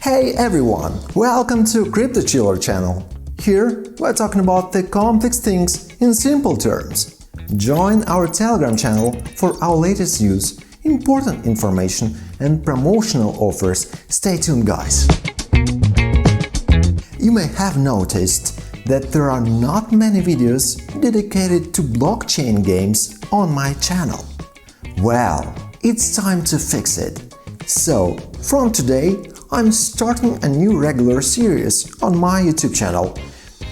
Hey everyone, welcome to Crypto Chiller channel. Here we're talking about the complex things in simple terms. Join our Telegram channel for our latest news, important information and promotional offers. Stay tuned, guys. You may have noticed that there are not many videos dedicated to blockchain games on my channel. Well, it's time to fix it. So, from today, I'm starting a new regular series on my YouTube channel,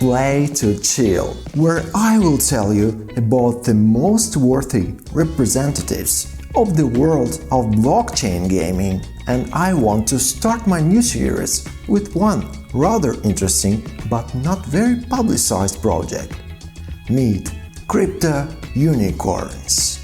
Play to Chill, where I will tell you about the most worthy representatives of the world of blockchain gaming. And I want to start my new series with one rather interesting but not very publicized project. Meet Crypto Unicorns.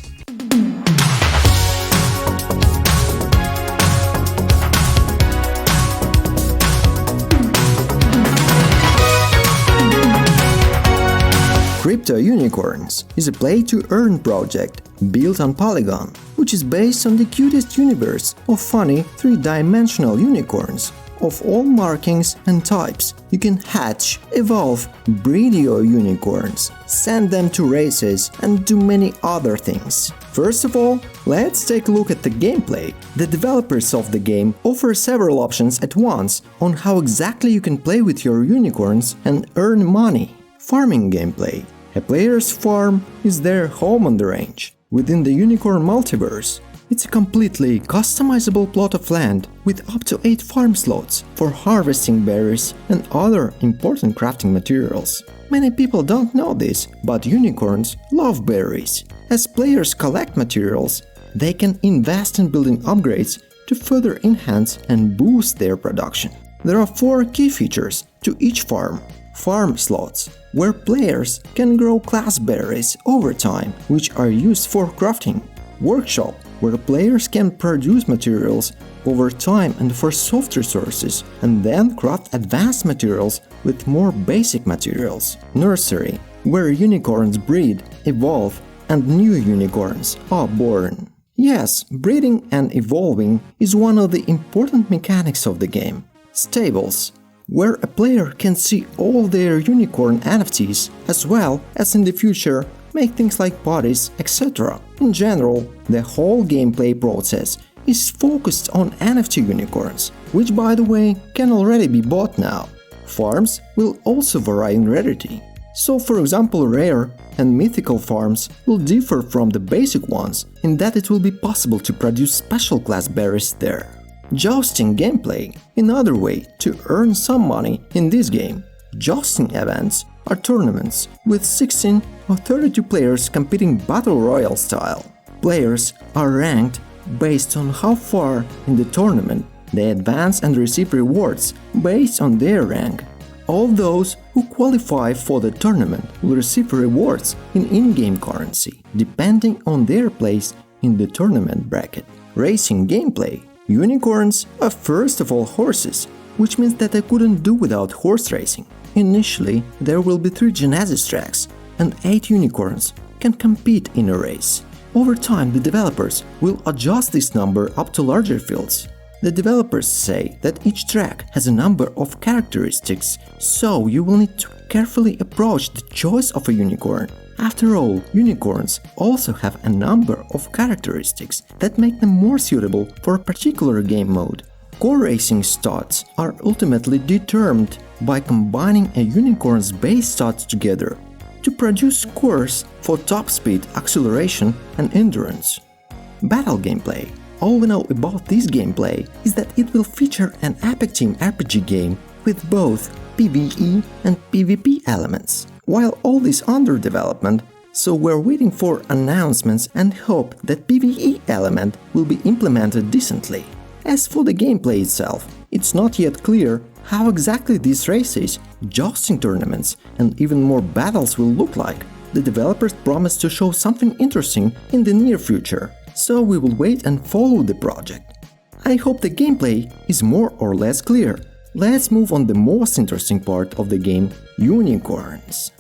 Crypto Unicorns is a play-to-earn project built on Polygon, which is based on the cutest universe of funny three-dimensional unicorns of all markings and types. You can hatch, evolve, breed your unicorns, send them to races, and do many other things. First of all, let's take a look at the gameplay. The developers of the game offer several options at once on how exactly you can play with your unicorns and earn money. Farming gameplay. A player's farm is their home on the range, within the Unicorn multiverse. It's a completely customizable plot of land with up to 8 farm slots for harvesting berries and other important crafting materials. Many people don't know this, but unicorns love berries. As players collect materials, they can invest in building upgrades to further enhance and boost their production. There are 4 key features to each farm. Farm slots, where players can grow class berries over time, which are used for crafting. Workshop, where players can produce materials over time and for soft resources, and then craft advanced materials with more basic materials. Nursery, where unicorns breed, evolve, and new unicorns are born. Yes, breeding and evolving is one of the important mechanics of the game. Stables, where a player can see all their Unicorn NFTs, as well as in the future make things like bodies, etc. In general, the whole gameplay process is focused on NFT unicorns, which by the way can already be bought now. Farms will also vary in rarity. So for example, rare and mythical farms will differ from the basic ones in that it will be possible to produce special class berries there. Jousting gameplay, another way to earn some money in this game. Jousting events are tournaments with 16 or 32 players competing battle royale style. Players are ranked based on how far in the tournament they advance and receive rewards based on their rank. All those who qualify for the tournament will receive rewards in in-game currency, depending on their place in the tournament bracket. Racing gameplay. Unicorns are first of all horses, which means that I couldn't do without horse racing. Initially, there will be 3 Genesis tracks, and 8 unicorns can compete in a race. Over time, the developers will adjust this number up to larger fields. The developers say that each track has a number of characteristics, so you will need to carefully approach the choice of a unicorn. After all, unicorns also have a number of characteristics that make them more suitable for a particular game mode. Core racing stats are ultimately determined by combining a unicorn's base stats together to produce scores for top speed, acceleration, and endurance. Battle gameplay. All we know about this gameplay is that it will feature an epic team RPG game with both PvE and PvP elements. While all is under development, so we're waiting for announcements and hope that PvE element will be implemented decently. As for the gameplay itself, it's not yet clear how exactly these races, jousting tournaments, and even more battles will look like. The developers promise to show something interesting in the near future, so we will wait and follow the project. I hope the gameplay is more or less clear. Let's move on the most interesting part of the game, unicorns.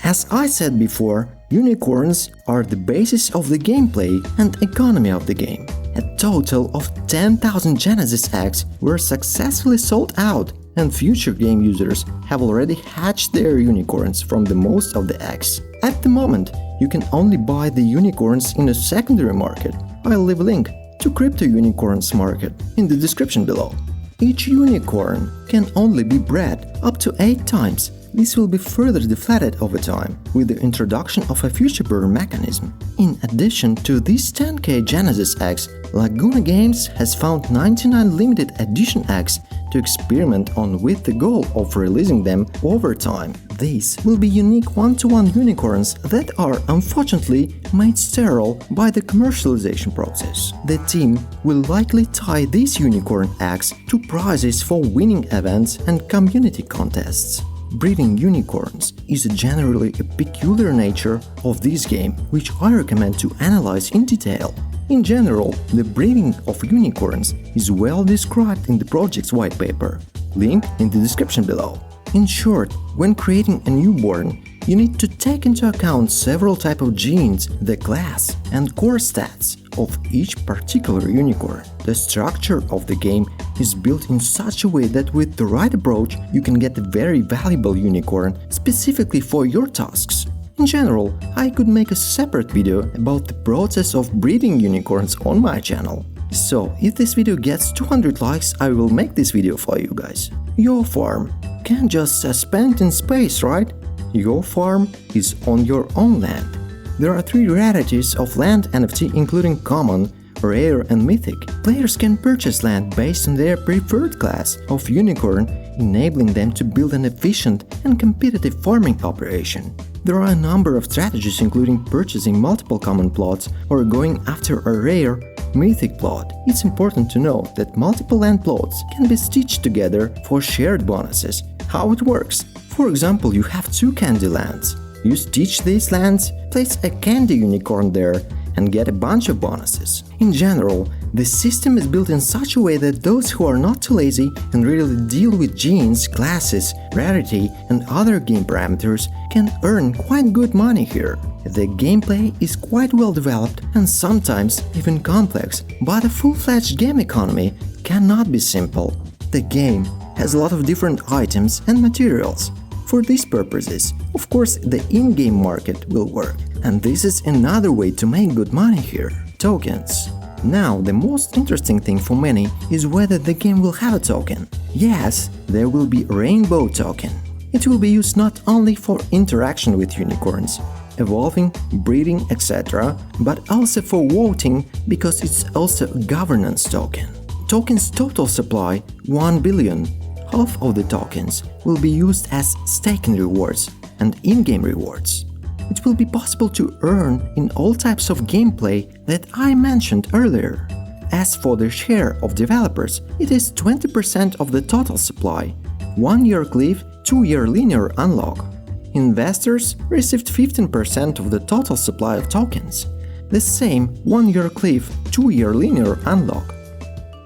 As I said before, unicorns are the basis of the gameplay and economy of the game. a total of 10,000 Genesis eggs were successfully sold out, and future game users have already hatched their unicorns from the most of the eggs. At the moment, you can only buy the unicorns in a secondary market. I'll leave a link to Crypto Unicorns market in the description below. Each unicorn can only be bred up to 8 times. This will be further deflated over time with the introduction of a future burn mechanism. In addition to these 10k Genesis eggs, Laguna Games has found 99 limited edition eggs to experiment on with the goal of releasing them over time. These will be unique one-to-one unicorns that are unfortunately made sterile by the commercialization process. The team will likely tie these unicorn eggs to prizes for winning events and community contests. Breeding unicorns is generally a peculiar nature of this game, which I recommend to analyze in detail. In general, the breeding of unicorns is well described in the project's white paper, link in the description below. In short, when creating a newborn, you need to take into account several types of genes, the class and core stats of each particular unicorn. The structure of the game is built in such a way that with the right approach, you can get a very valuable unicorn specifically for your tasks. In general, I could make a separate video about the process of breeding unicorns on my channel. So, if this video gets 200 likes, I will make this video for you guys. Your farm can't just suspend in space, right? Your farm is on your own land. There are 3 rarities of Land NFT, including common, rare and mythic. Players can purchase land based on their preferred class of unicorn, enabling them to build an efficient and competitive farming operation. There are a number of strategies, including purchasing multiple common plots or going after a rare, mythic plot. It's important to know that multiple land plots can be stitched together for shared bonuses. How it works? For example, you have 2 candy lands. You stitch these lands, place a candy unicorn there, and get a bunch of bonuses. In general, the system is built in such a way that those who are not too lazy and really deal with genes, classes, rarity, and other game parameters can earn quite good money here. The gameplay is quite well developed and sometimes even complex, but a full-fledged game economy cannot be simple. The game has a lot of different items and materials. For these purposes, of course, the in-game market will work, and this is another way to make good money here. Tokens. Now, the most interesting thing for many is whether the game will have a token. Yes, there will be a rainbow token. It will be used not only for interaction with unicorns, evolving, breeding, etc., but also for voting, because it's also a governance token. Token's total supply, 1 billion. Half of the tokens will be used as staking rewards and in-game rewards. It will be possible to earn in all types of gameplay that I mentioned earlier. As for the share of developers, it is 20% of the total supply, 1-year cliff, 2-year linear unlock. Investors received 15% of the total supply of tokens, the same 1-year cliff, 2-year linear unlock.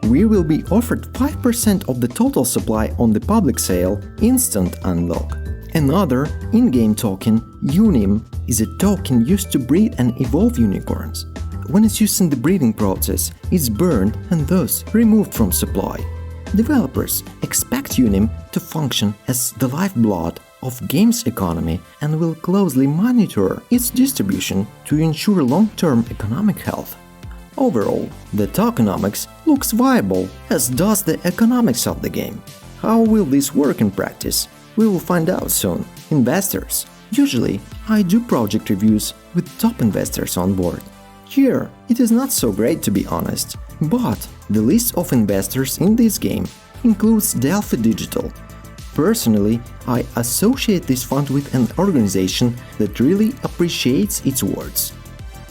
We will be offered 5% of the total supply on the public sale, instant unlock. Another in-game token, UNIM, is a token used to breed and evolve unicorns. When it's used in the breeding process, it's burned and thus removed from supply. Developers expect UNIM to function as the lifeblood of games economy and will closely monitor its distribution to ensure long-term economic health. Overall, the tokenomics looks viable, as does the economics of the game. How will this work in practice? We will find out soon. Investors. Usually, I do project reviews with top investors on board. Here, it is not so great to be honest, but the list of investors in this game includes Delphi Digital. Personally, I associate this fund with an organization that really appreciates its words.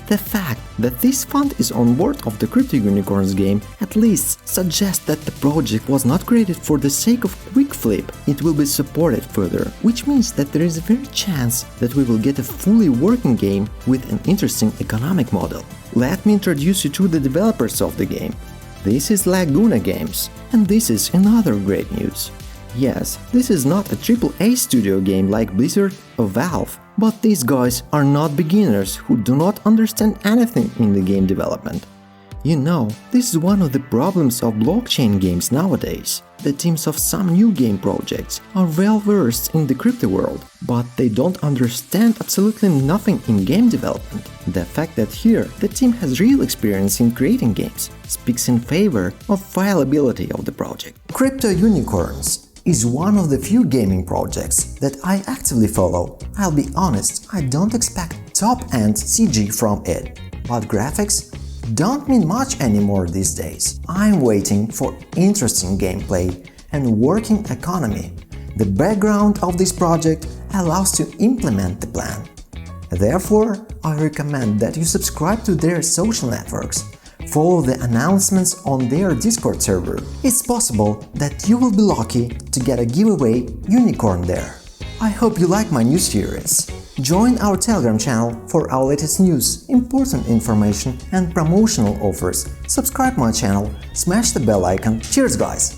The fact that this fund is on board of the Crypto Unicorns game at least suggests that the project was not created for the sake of quick flip. It will be supported further, which means that there is a very chance that we will get a fully working game with an interesting economic model. Let me introduce you to the developers of the game. This is Laguna Games, and this is another great news. Yes, this is not a AAA studio game like Blizzard or Valve, but these guys are not beginners who do not understand anything in the game development. You know, this is one of the problems of blockchain games nowadays. The teams of some new game projects are well versed in the crypto world, but they don't understand absolutely nothing in game development. The fact that here the team has real experience in creating games speaks in favor of viability of the project. Crypto Unicorns is one of the few gaming projects that I actively follow. I'll be honest, I don't expect top-end CG from it, but graphics don't mean much anymore these days. I'm waiting for interesting gameplay and working economy. The background of this project allows to implement the plan. Therefore, I recommend that you subscribe to their social networks, follow the announcements on their Discord server. It's possible that you will be lucky to get a giveaway unicorn there. I hope you like my new series. Join our Telegram channel for our latest news, important information and promotional offers. Subscribe my channel, smash the bell icon. Cheers guys!